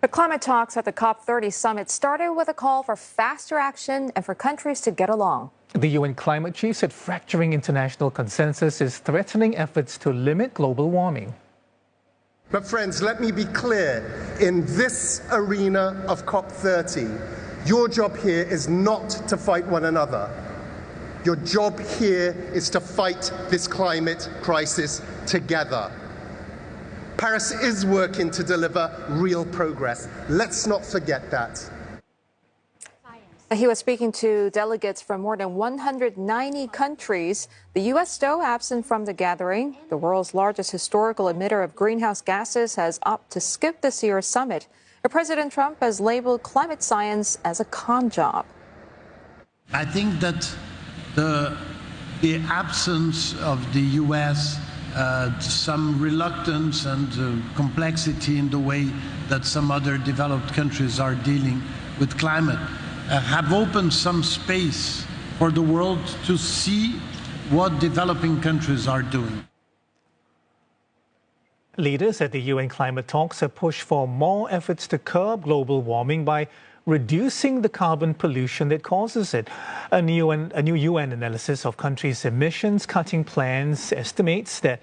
The climate talks at the COP30 summit started with a call for faster action and for countries to get along. The UN climate chief said fracturing international consensus is threatening efforts to limit global warming. But friends, let me be clear. In this arena of COP30, your job here is not to fight one another. Your job here is to fight this climate crisis together. Paris is working to deliver real progress. Let's not forget that. He was speaking to delegates from more than 190 countries. The U.S., though absent from the gathering, the world's largest historical emitter of greenhouse gases, has opted to skip this year's summit. President Trump has labeled climate science as a con job. I think that the absence of the U.S., some reluctance and complexity in the way that some other developed countries are dealing with climate have opened some space for the world to see what developing countries are doing. Leaders at the UN climate talks have pushed for more efforts to curb global warming by reducing the carbon pollution that causes it. A new UN analysis of countries' emissions cutting plans estimates that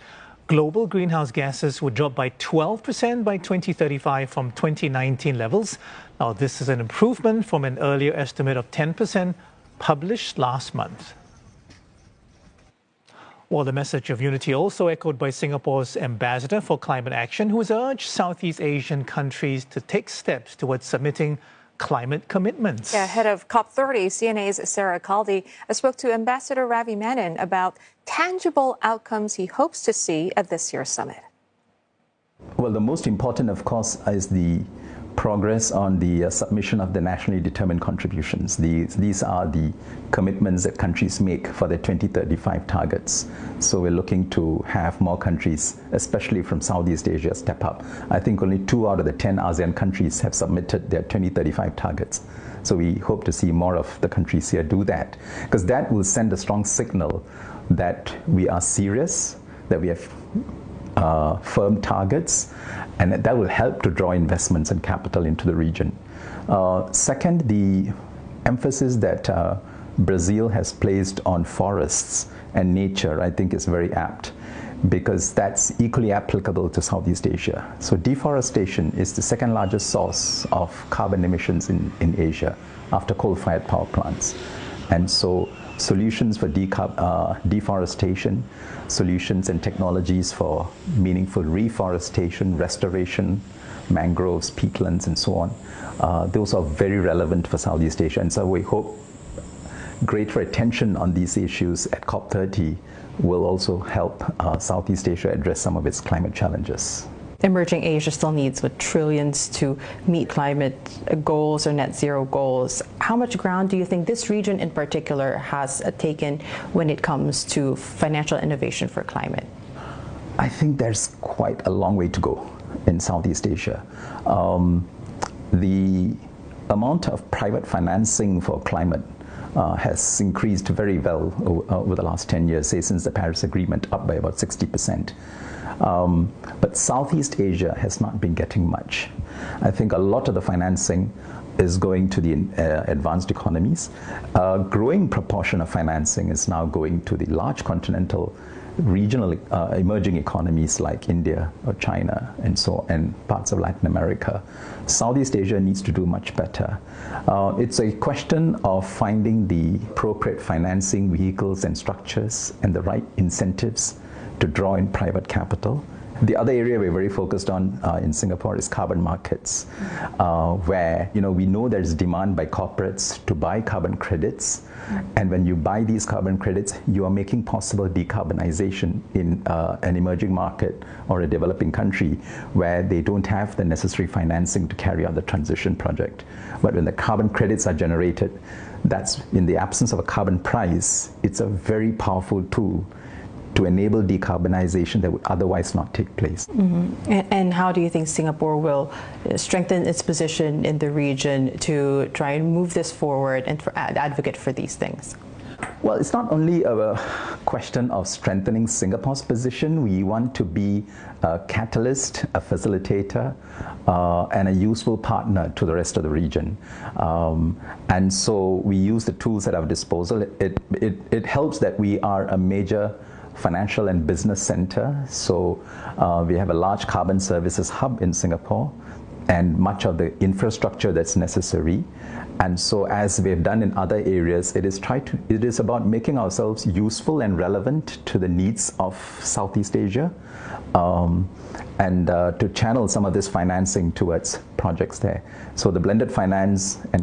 global greenhouse gases would drop by 12% by 2035 from 2019 levels. Now, this is an improvement from an earlier estimate of 10% published last month. Well, the message of unity also echoed by Singapore's ambassador for climate action, who has urged Southeast Asian countries to take steps towards submitting climate commitments. Yeah, head of COP30, CNA's Sarah Caldi spoke to Ambassador Ravi Menon about tangible outcomes he hopes to see at this year's summit. Well, the most important, of course, is the progress on the submission of the nationally determined contributions. These are the commitments that countries make for their 2035 targets. So we're looking to have more countries, especially from Southeast Asia, step up. I think only 2 out of the 10 ASEAN countries have submitted their 2035 targets. So we hope to see more of the countries here do that, because that will send a strong signal that we are serious, that we have firm targets, and that will help to draw investments and capital into the region. Second, the emphasis that Brazil has placed on forests and nature, I think, is very apt, because that's equally applicable to Southeast Asia. So deforestation is the second largest source of carbon emissions in Asia after coal-fired power plants. And so solutions for deforestation, solutions and technologies for meaningful reforestation, restoration, mangroves, peatlands, and so on, those are very relevant for Southeast Asia. And so we hope greater attention on these issues at COP30 will also help Southeast Asia address some of its climate challenges. Emerging Asia still needs trillions to meet climate goals or net zero goals. How much ground do you think this region in particular has taken when it comes to financial innovation for climate? I think there's quite a long way to go in Southeast Asia. The amount of private financing for climate has increased very well over the last 10 years, say since the Paris Agreement, up by about 60%. But Southeast Asia has not been getting much. I think a lot of the financing is going to the advanced economies. A growing proportion of financing is now going to the large continental regional emerging economies like India or China and parts of Latin America. Southeast Asia needs to do much better. It's a question of finding the appropriate financing vehicles and structures and the right incentives to draw in private capital. The other area we're very focused on in Singapore is carbon markets, where we know there's demand by corporates to buy carbon credits, and when you buy these carbon credits, you are making possible decarbonization in an emerging market or a developing country where they don't have the necessary financing to carry out the transition project. But when the carbon credits are generated, that's in the absence of a carbon price, it's a very powerful tool to enable decarbonization that would otherwise not take place. Mm-hmm. And how do you think Singapore will strengthen its position in the region to try and move this forward and advocate for these things? Well, it's not only a question of strengthening Singapore's position. We want to be a catalyst, a facilitator, and a useful partner to the rest of the region. And so we use the tools at our disposal. It helps that we are a major financial and business center. So we have a large carbon services hub in Singapore and much of the infrastructure that's necessary. And so, as we have done in other areas, it is about making ourselves useful and relevant to the needs of Southeast Asia, and to channel some of this financing towards projects there. So the blended finance and